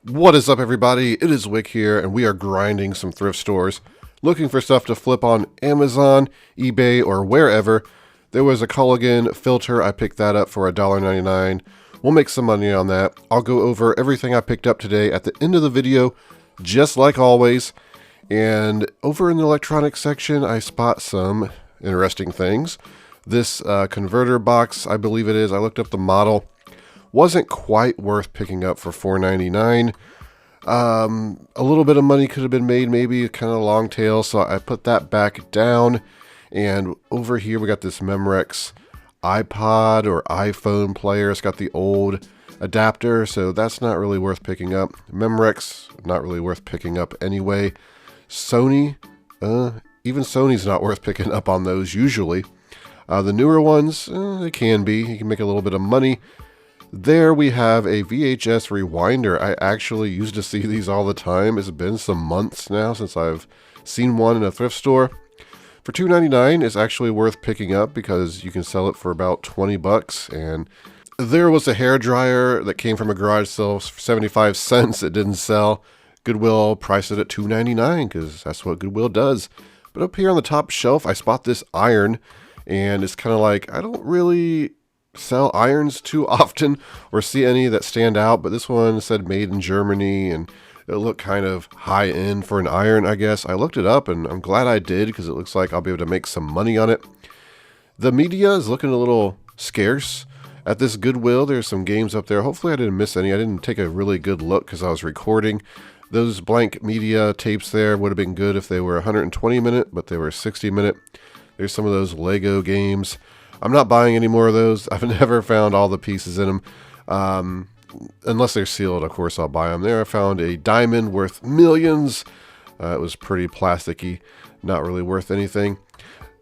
What is up, everybody? It is Wick here, and we are grinding some thrift stores, looking for stuff to flip on Amazon, eBay, or wherever. There was a Culligan filter. I picked that up for $1.99. We'll make some money on that. I'll go over everything I picked up today at the end of the video, just like always. And over in the electronics section, I spot some interesting things. This converter box, I believe it is. I looked up the model. Wasn't quite worth picking up for $4.99. A little bit of money could have been made, maybe kind of long tail, so I put that back down. And over here we got this Memorex iPod or iPhone player. It's got the old adapter, so that's not really worth picking up. Memorex, not really worth picking up anyway. Sony, even Sony's not worth picking up on those usually. The newer ones, they can be. You can make a little bit of money. There we have a VHS rewinder. I actually used to see these all the time. It's been some months now since I've seen one in a thrift store. For $2.99, it's actually worth picking up because you can sell it for about 20 bucks. And there was a hairdryer that came from a garage sale for 75 cents. It didn't sell. Goodwill priced it at $2.99 because that's what Goodwill does. But up here on the top shelf, I spot this iron, and it's kind of like, I don't really sell irons too often or see any that stand out, but this one said made in Germany and it looked kind of high end for an iron, I guess. I looked it up and I'm glad I did because it looks like I'll be able to make some money on it. The media is looking a little scarce at this Goodwill. There's some games up there. Hopefully I didn't miss any. I didn't take a really good look because I was recording. Those blank media tapes there would have been good if they were 120 minute, but they were 60 minute. There's some of those Lego games. I'm not buying any more of those. I've never found all the pieces in them. Unless they're sealed, of course, I'll buy them. There I found a diamond worth millions. It was pretty plasticky, not really worth anything.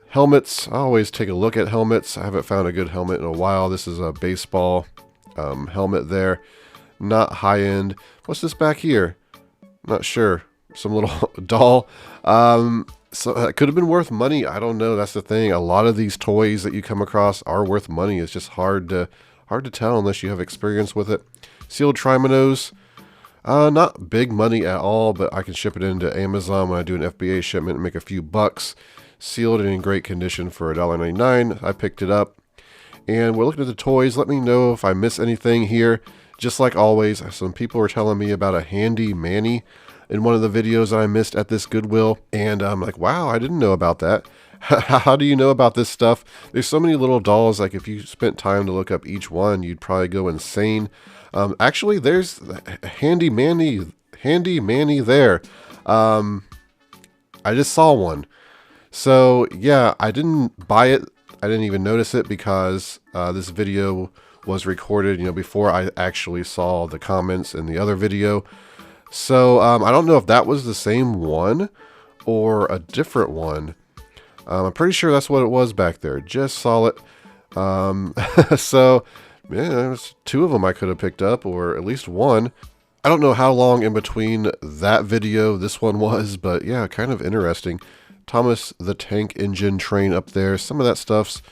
Helmets, I always take a look at helmets. I haven't found a good helmet in a while. This is a baseball helmet there. Not high end. What's this back here? Not sure. Some little doll. So it could have been worth money. I don't know. That's the thing. A lot of these toys that you come across are worth money. It's just hard to tell unless you have experience with it. Sealed Trimonos, not big money at all, but I can ship it into Amazon when I do an FBA shipment and make a few bucks. Sealed and in great condition for $1.99. I picked it up. And we're looking at the toys. Let me know if I miss anything here. Just like always, some people were telling me about a Handy Manny in one of the videos that I missed at this Goodwill, and I'm like, wow, I didn't know about that. How do you know about this stuff? There's so many little dolls, like if you spent time to look up each one, you'd probably go insane. Actually, there's Handy Manny there. I just saw one. So yeah, I didn't buy it. I didn't even notice it because this video was recorded, before I actually saw the comments in the other video. So I don't know if that was the same one or a different one. I'm pretty sure that's what it was back there. Just saw it. So yeah, there's two of them I could have picked up, or at least one. I don't know how long in between that video this one was, but yeah, kind of interesting. Thomas the Tank Engine train up there. Some of that stuff's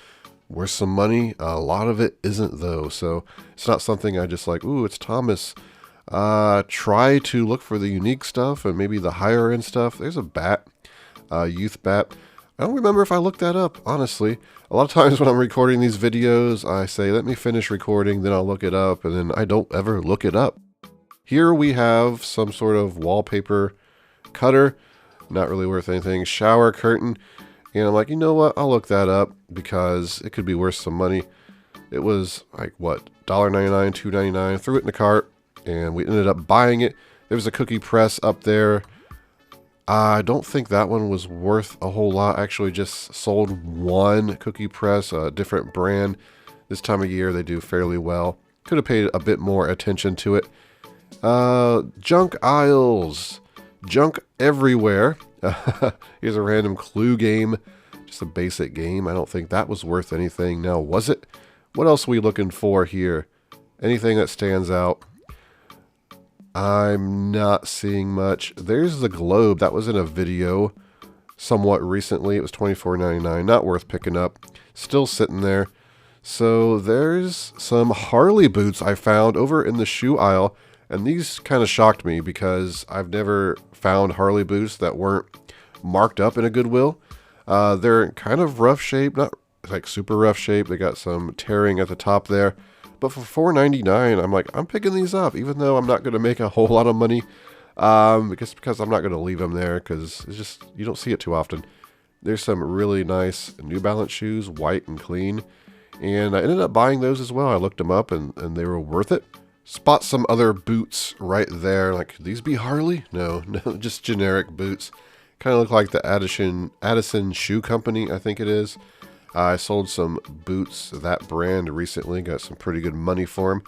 worth some money. A lot of it isn't though. So it's not something I just like, ooh, it's Thomas. Try to look for the unique stuff and maybe the higher end stuff. There's a bat, youth bat. I don't remember if I looked that up, honestly. A lot of times when I'm recording these videos, I say, let me finish recording, then I'll look it up, and then I don't ever look it up. Here we have some sort of wallpaper cutter, not really worth anything. Shower curtain, and I'm like, you know what, I'll look that up because it could be worth some money. It was like, what, $1.99, $2.99, threw it in the cart. And we ended up buying it. There was a cookie press up there. I don't think that one was worth a whole lot. Actually, just sold one cookie press, a different brand. This time of year, they do fairly well. Could have paid a bit more attention to it. Junk aisles. Junk everywhere. Here's a random clue game. Just a basic game. I don't think that was worth anything. Now, was it? What else are we looking for here? Anything that stands out? I'm not seeing much. There's the globe. That was in a video somewhat recently. It was $24.99. Not worth picking up. Still sitting there. So there's some Harley boots I found over in the shoe aisle And these kind of shocked me because I've never found Harley boots that weren't marked up in a Goodwill. They're in kind of rough shape, not like super rough shape. They got some tearing at the top there. But for $4.99, I'm like, I'm picking these up, even though I'm not going to make a whole lot of money. Because I'm not going to leave them there, because it's just, you don't see it too often. There's some really nice New Balance shoes, white and clean. And I ended up buying those as well. I looked them up and they were worth it. Spot some other boots right there. Like, could these be Harley? No, no, just generic boots. Kind of look like the Addison Shoe Company, I think it is. I sold some boots, that brand, recently. Got some pretty good money for them.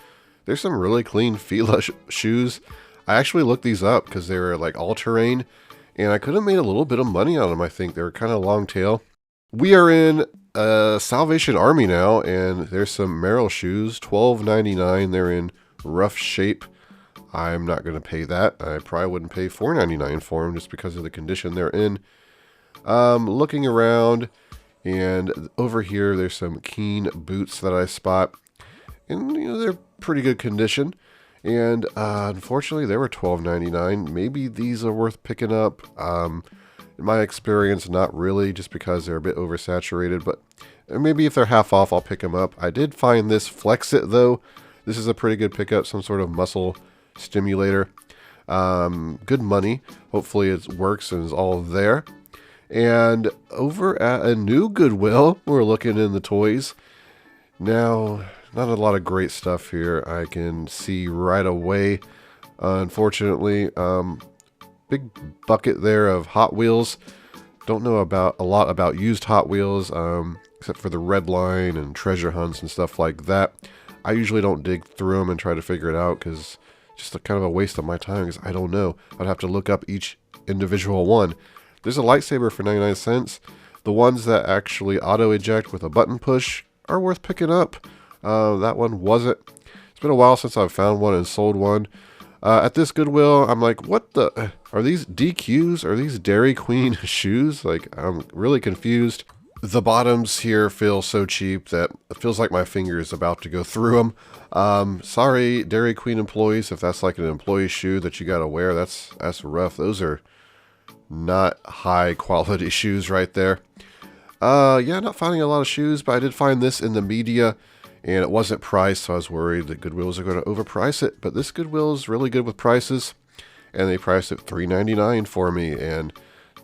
There's some really clean Fila shoes. I actually looked these up because they were like all-terrain. And I could have made a little bit of money on them, I think. They were kind of long tail. We are in Salvation Army now, and there's some Merrell shoes, $12.99. They're in rough shape. I'm not going to pay that. I probably wouldn't pay $4.99 for them just because of the condition they're in. Looking around, and over here there's some Keen boots that I spot. And, you know, they're pretty good condition. And unfortunately, they were $12.99. Maybe these are worth picking up. In my experience, not really, just because they're a bit oversaturated. But maybe if they're half off, I'll pick them up. I did find this Flex It, though. This is a pretty good pickup, some sort of muscle stimulator. Good money. Hopefully it works and is all there. And over at a new Goodwill, we're looking in the toys. Now, not a lot of great stuff here. I can see right away, unfortunately. Big bucket there of Hot Wheels. Don't know about a lot about used Hot Wheels, except for the red line and treasure hunts and stuff like that. I usually don't dig through them and try to figure it out because it's just kind of a waste of my time because I don't know. I'd have to look up each individual one. There's a lightsaber for 99 cents. The ones that actually auto-eject with a button push are worth picking up. That one wasn't. It's been a while since I've found one and sold one. At this Goodwill, I'm like, what the? Are these DQs? Are these Dairy Queen shoes? Like, I'm really confused. The bottoms here feel so cheap that it feels like my finger is about to go through them. Sorry, Dairy Queen employees, if that's like an employee shoe that you gotta wear, that's rough. Those are not high quality shoes right there. Yeah, not finding a lot of shoes, but I did find this in the media. And it wasn't priced, so I was worried that Goodwills are going to overprice it. But this Goodwill is really good with prices. And they priced it $3.99 for me. And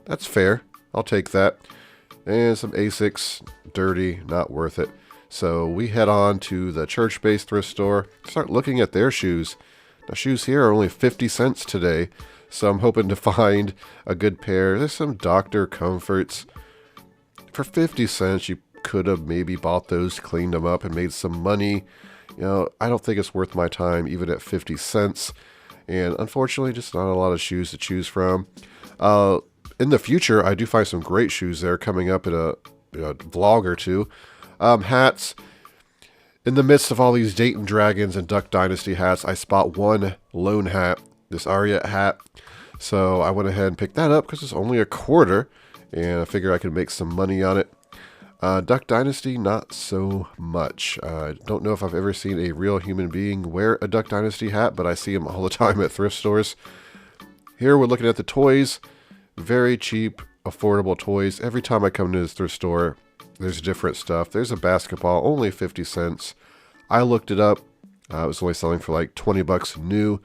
that's fair. I'll take that. And some Asics, dirty, not worth it. So we head on to the church-based thrift store. Start looking at their shoes. Now, shoes here are only 50 cents today. So I'm hoping to find a good pair. There's some Dr. Comforts. For 50 cents, you could have maybe bought those, cleaned them up, and made some money. You know, I don't think it's worth my time, even at 50 cents. And unfortunately, just not a lot of shoes to choose from. In the future, I do find some great shoes there coming up in a vlog or two. Hats. In the midst of all these Dayton Dragons and Duck Dynasty hats, I spot one lone hat, this Arya hat. So I went ahead and picked that up because it's only $0.25, and I figure I could make some money on it. Duck Dynasty, not so much. I don't know if I've ever seen a real human being wear a Duck Dynasty hat, but I see them all the time at thrift stores. Here we're looking at the toys. Very cheap, affordable toys. Every time I come to this thrift store, there's different stuff. There's a basketball, only 50 cents. I looked it up. It was only selling for like 20 bucks new.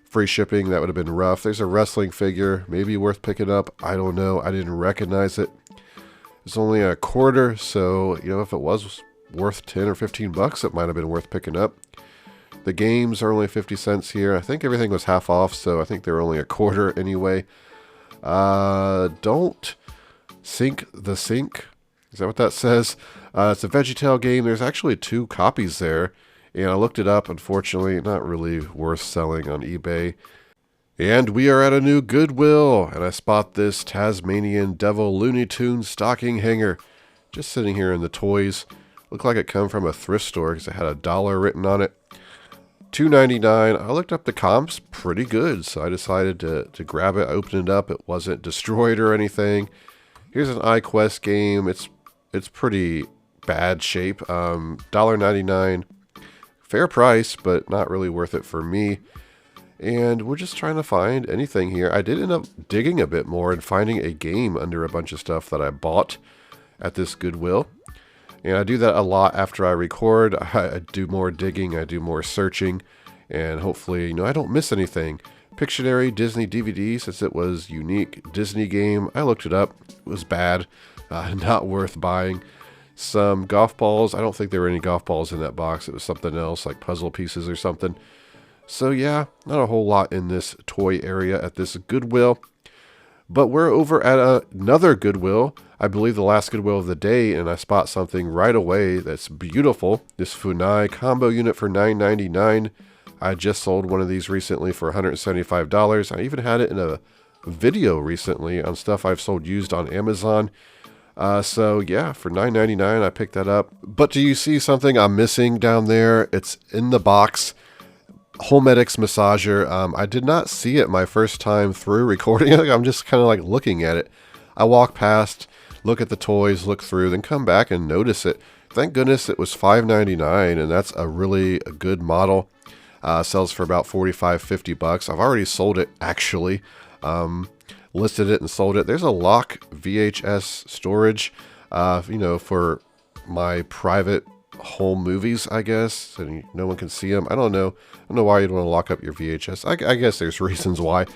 Free shipping, that would have been rough. There's a wrestling figure, maybe worth picking up. I don't know. I didn't recognize it. It's only $0.25, so, you know, if it was worth 10 or 15 bucks, it might have been worth picking up. The games are only 50 cents here. I think everything was half off, so I think they were only $0.25 anyway. Don't Sink the Sink. Is that what that says? It's a VeggieTale game. There's actually 2 copies there, and I looked it up. Unfortunately, not really worth selling on eBay. And we are at a new Goodwill, and I spot this Tasmanian Devil Looney Tunes stocking hanger just sitting here in the toys. Looked like it come from a thrift store because it had $1 written on it. $2.99. I looked up the comps, pretty good, so I decided to grab it. I opened it up. It wasn't destroyed or anything. Here's an iQuest game. It's pretty bad shape. $1.99. Fair price, but not really worth it for me. and we're just trying to find anything here. I did end up digging a bit more and finding a game under a bunch of stuff that I bought at this Goodwill. And I do that a lot after I record. I do more digging, I do more searching, and hopefully, I don't miss anything. Pictionary Disney DVD, since it was unique Disney game, I looked it up. It was bad, not worth buying. Some golf balls. I don't think there were any golf balls in that box. It was something else, like puzzle pieces or something. So yeah, not a whole lot in this toy area at this Goodwill. But we're over at another Goodwill, I believe the last Goodwill of the day, and I spot something right away that's beautiful. This Funai combo unit for $9.99. I just sold one of these recently for $175. I even had it in a video recently on stuff I've sold used on Amazon. So yeah, for $9.99 I picked that up. But do you see something I'm missing down there? It's in the box. Homedics massager. I did not see it my first time through recording it. I'm just kind of like looking at it. I walk past, look at the toys, look through, then come back and notice it. Thank goodness it was $5.99, and that's a really good model. Sells for about $45-50. I've already sold it, actually. Listed it and sold it. There's a lock VHS storage, for my private home movies, I guess, so no one can see them. I don't know why you'd want to lock up your VHS. I guess there's reasons why.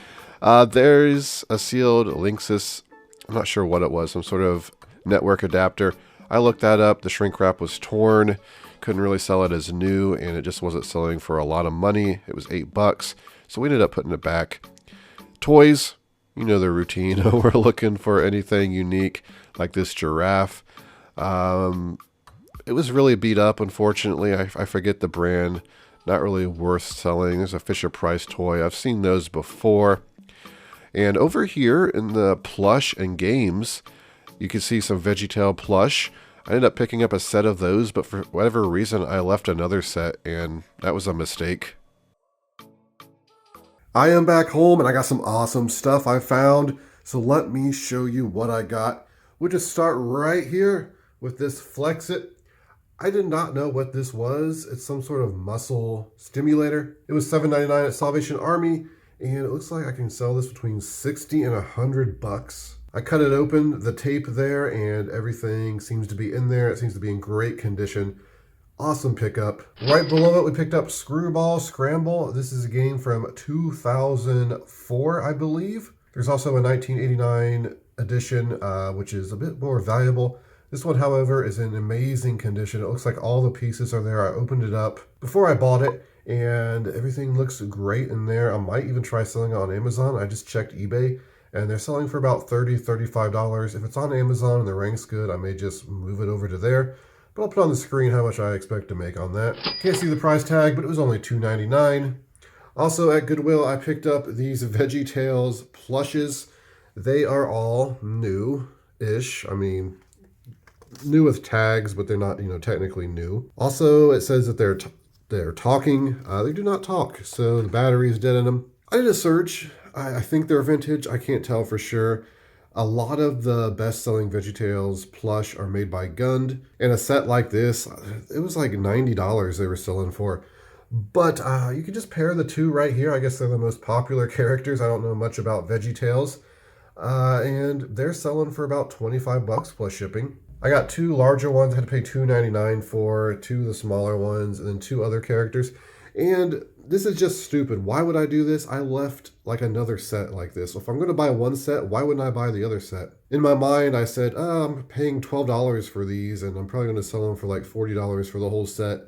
There's a sealed Linksys. I'm not sure what it was, some sort of network adapter. I looked that up. The shrink wrap was torn. Couldn't really sell it as new, and it just wasn't selling for a lot of money. It was $8, so we ended up putting it back. Toys, the routine. We're looking for anything unique, like this giraffe. It was really beat up, unfortunately. I forget the brand. Not really worth selling. There's a Fisher-Price toy. I've seen those before. And over here in the plush and games, you can see some VeggieTale plush. I ended up picking up a set of those, but for whatever reason, I left another set, and that was a mistake. I am back home, and I got some awesome stuff I found. So let me show you what I got. We'll just start right here with this Flex-It. I did not know what this was. It's some sort of muscle stimulator. It was $7.99 at Salvation Army, and it looks like I can sell this between $60 and $100. I cut it open, the tape there, and everything seems to be in there. It seems to be in great condition. Awesome pickup. Right below it, we picked up Screwball Scramble. This is a game from 2004, I believe. There's also a 1989 edition, which is a bit more valuable. This one, however, is in amazing condition. It looks like all the pieces are there. I opened it up before I bought it, and everything looks great in there. I might even try selling it on Amazon. I just checked eBay, and they're selling for about $30, $35. If it's on Amazon and the rank's good, I may just move it over to there. But I'll put on the screen how much I expect to make on that. Can't see the price tag, but it was only $2.99. Also at Goodwill, I picked up these VeggieTales plushes. They are all new-ish. I mean, new with tags, but they're not, technically new. Also, it says that they're talking. They do not talk, so the battery is dead in them. I did a search. I think they're vintage. I can't tell for sure. A lot of the best-selling VeggieTales plush are made by Gund, and a set like this, it was like $90 they were selling for. But you can just pair the two right here. I guess they're the most popular characters. I don't know much about VeggieTales. And they're selling for about $25 plus shipping. I got two larger ones I had to pay $2.99 for, two of the smaller ones, and then two other characters. And this is just stupid. Why would I do this? I left like another set like this. If I'm going to buy one set, why wouldn't I buy the other set? In my mind, I said, I'm paying $12 for these, and I'm probably going to sell them for like $40 for the whole set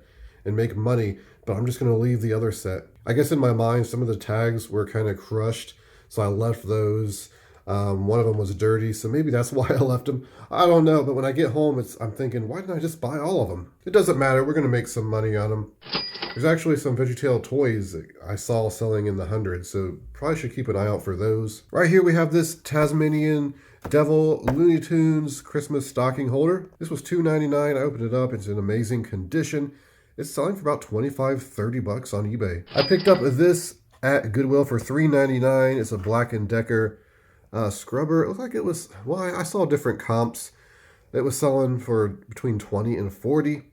and make money, but I'm just going to leave the other set. I guess in my mind, some of the tags were kind of crushed, so I left those. One of them was dirty, so maybe that's why I left them. I don't know, but when I get home, I'm thinking, why didn't I just buy all of them? It doesn't matter. We're going to make some money on them. There's actually some VeggieTale toys that I saw selling in the hundreds, so probably should keep an eye out for those. Right here we have this Tasmanian Devil Looney Tunes Christmas stocking holder. This was $2.99. I opened it up. It's in amazing condition. It's selling for about $25-30 on eBay. I picked up this at Goodwill for $3.99. It's a Black & Decker scrubber. It looked like it was, well, I saw different comps. It was selling for between $20 and $40.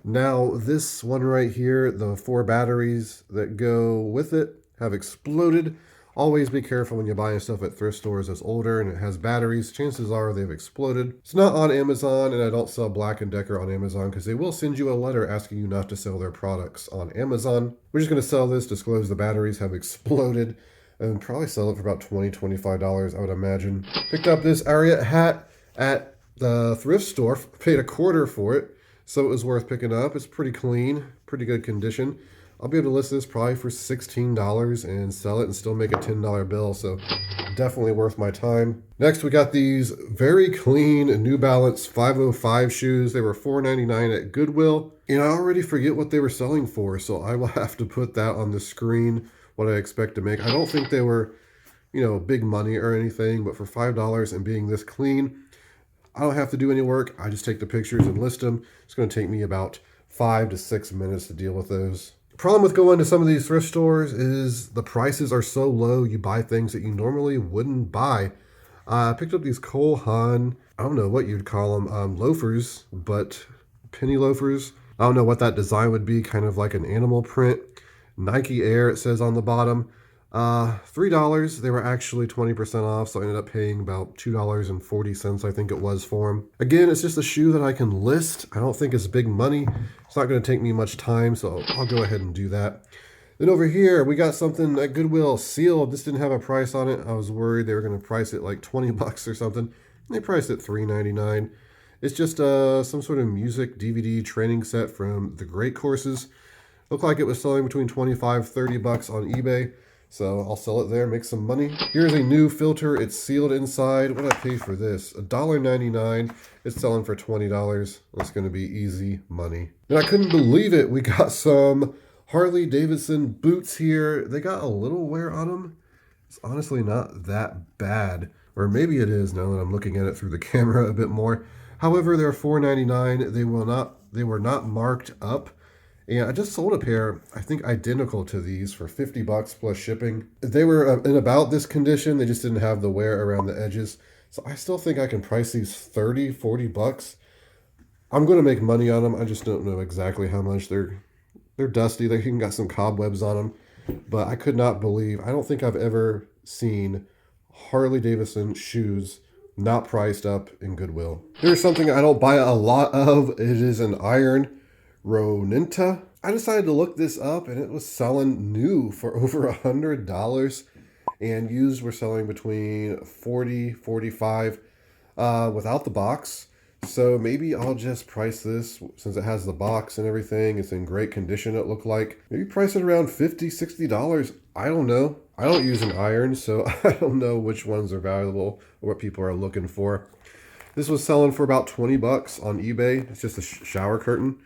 Now, this one right here, the 4 batteries that go with it, have exploded. Always be careful when you're buying stuff at thrift stores that's older and it has batteries. Chances are they've exploded. It's not on Amazon, and I don't sell Black & Decker on Amazon because they will send you a letter asking you not to sell their products on Amazon. We're just going to sell this, disclose the batteries have exploded, and probably sell it for about $20, $25, I would imagine. Picked up this Ariat hat at the thrift store, paid $0.25 for it, so it was worth picking up. It's pretty clean, pretty good condition. I'll be able to list this probably for $16 and sell it and still make a $10 bill, so definitely worth my time. Next, we got these very clean New Balance 505 shoes. They were $4.99 at Goodwill, and I already forget what they were selling for, so I will have to put that on the screen, what I expect to make. I don't think they were, big money or anything, but for $5 and being this clean, I don't have to do any work. I just take the pictures and list them. It's going to take me about 5 to 6 minutes to deal with those. Problem with going to some of these thrift stores is the prices are so low, you buy things that you normally wouldn't buy. I picked up these Cole Haan, I don't know what you'd call them, loafers, but penny loafers. I don't know what that design would be, kind of like an animal print. Nike Air, it says on the bottom. $3. They were actually 20% off, so I ended up paying about $2.40, I think it was, for them. Again, it's just a shoe that I can list. I don't think it's big money. It's not going to take me much time, so I'll go ahead and do that. Then over here, we got something at Goodwill sealed. This didn't have a price on it. I was worried they were going to price it like $20 or something. They priced it $3.99. It's just some sort of music DVD training set from the Great Courses. Looked like it was selling between $25, $30 on eBay. So I'll sell it there, make some money. Here's a new filter. It's sealed inside. What did I pay for this? $1.99. It's selling for $20. That's going to be easy money. And I couldn't believe it. We got some Harley Davidson boots here. They got a little wear on them. It's honestly not that bad. Or maybe it is now that I'm looking at it through the camera a bit more. However, they're $4.99. They were not marked up. And I just sold a pair, I think identical to these, for $50 plus shipping. They were in about this condition. They just didn't have the wear around the edges. So I still think I can price these $30, $40. I'm going to make money on them. I just don't know exactly how much. They're dusty. They even got some cobwebs on them. But I could not believe, I don't think I've ever seen Harley Davidson shoes not priced up in Goodwill. Here's something I don't buy a lot of. It is an iron Roninta. I decided to look this up, and it was selling new for over $100, and used were selling between $40, $45 without the box. So maybe I'll just price this, since it has the box and everything. It's in great condition, it looked like. Maybe price it around $50, $60. I don't know. I don't use an iron, so I don't know which ones are valuable or what people are looking for. This was selling for about $20 on eBay. It's just a shower curtain.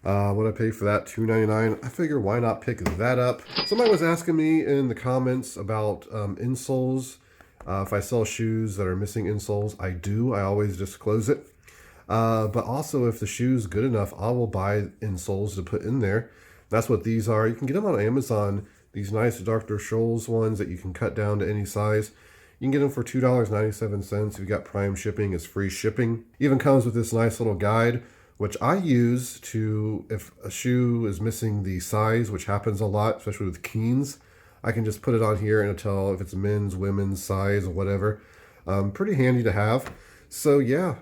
What I paid for that, $2.99. I figure why not pick that up. Somebody was asking me in the comments about insoles. If I sell shoes that are missing insoles, I do. I always disclose it. But also, if the shoe's good enough, I will buy insoles to put in there. That's what these are. You can get them on Amazon. These nice Dr. Scholl's ones that you can cut down to any size. You can get them for $2.97. If you got Prime shipping, it's free shipping. Even comes with this nice little guide, which I use to, if a shoe is missing the size, which happens a lot, especially with Keens, I can just put it on here and it'll tell if it's men's, women's, size, or whatever. Pretty handy to have. So yeah,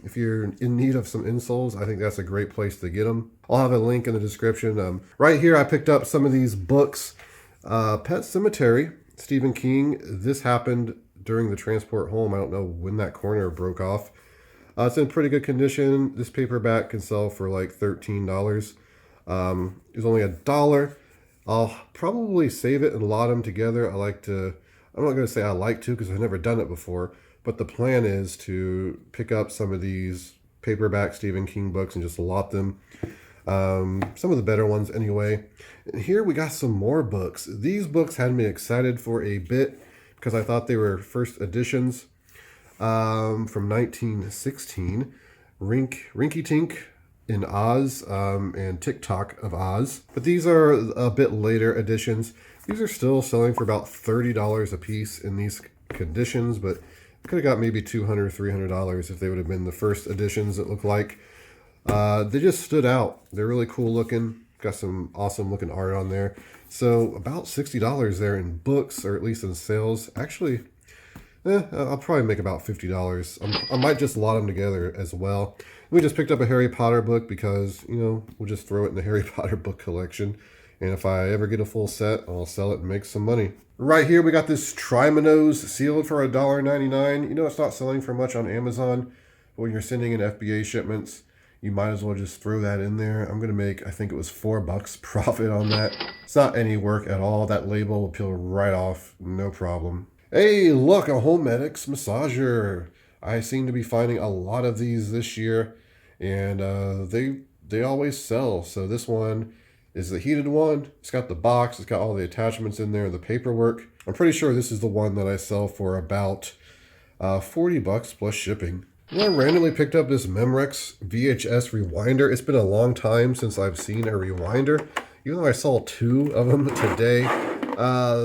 if you're in need of some insoles, I think that's a great place to get them. I'll have a link in the description. Right here, I picked up some of these books. Pet Cemetery, Stephen King. This happened during the transport home. I don't know when that corner broke off. It's in pretty good condition. This paperback can sell for like $13. It was only $1. I'll probably save it and lot them together. I'm not going to say I like to because I've never done it before, but the plan is to pick up some of these paperback Stephen King books and just lot them. Some of the better ones anyway. And here we got some more books. These books had me excited for a bit because I thought they were first editions. From 1916, Rinky Tink in Oz, and TikTok of Oz. But these are a bit later editions. These are still selling for about $30 a piece in these conditions, but could have got maybe $200, $300 if they would have been the first editions, it looked like. They just stood out. They're really cool looking. Got some awesome looking art on there. So about $60 there in books, or at least in sales. Actually, I'll probably make about $50. I might just lot them together as well. We just picked up a Harry Potter book because, we'll just throw it in the Harry Potter book collection. And if I ever get a full set, I'll sell it and make some money. Right here, we got this Trimanos sealed for $1.99. It's not selling for much on Amazon. But when you're sending in FBA shipments, you might as well just throw that in there. I'm going to make, I think it was $4 profit on that. It's not any work at all. That label will peel right off, no problem. Hey, look, a Homedics massager. I seem to be finding a lot of these this year, and they always sell. So this one is the heated one. It's got the box. It's got all the attachments in there, the paperwork. I'm pretty sure this is the one that I sell for about $40 plus shipping. I randomly picked up this Memorex VHS rewinder. It's been a long time since I've seen a rewinder, even though I saw 2 of them today.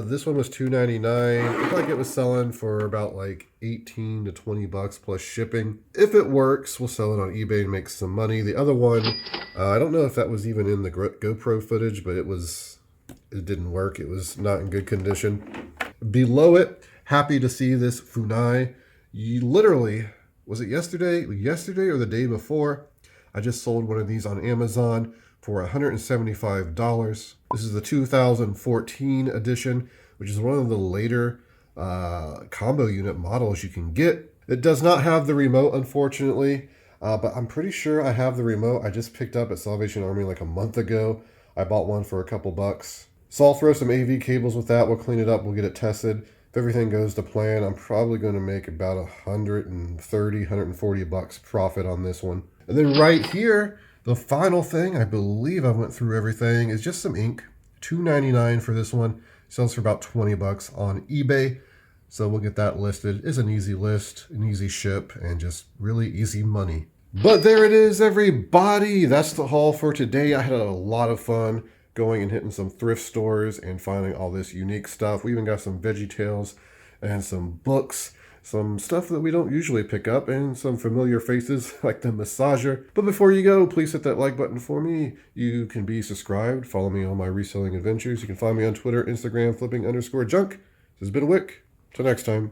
This one was $2.99. Looked like it was selling for about like $18 to $20 plus shipping. If it works, we'll sell it on eBay and make some money. The other one, I don't know if that was even in the GoPro footage, but it didn't work. It was not in good condition. Below it, happy to see this Funai. Literally, was it yesterday or the day before? I just sold one of these on Amazon for $175. This is the 2014 edition, which is one of the later combo unit models you can get. It does not have the remote, unfortunately, but I'm pretty sure I have the remote. I just picked up at Salvation Army like a month ago. I bought one for a couple bucks. So I'll throw some AV cables with that. We'll clean it up. We'll get it tested. If everything goes to plan, I'm probably going to make about $140 profit on this one. And then right here, the final thing, I believe I went through everything, is just some ink. $2.99 for this one. Sells for about $20 on eBay. So we'll get that listed. It's an easy list, an easy ship, and just really easy money. But there it is, everybody. That's the haul for today. I had a lot of fun going and hitting some thrift stores and finding all this unique stuff. We even got some VeggieTales and some books, some stuff that we don't usually pick up, and some familiar faces like the massager. But before you go, please hit that like button for me. You can be subscribed, follow me on my reselling adventures. You can find me on Twitter, Instagram, flipping_junk. This has been Wick. Till next time.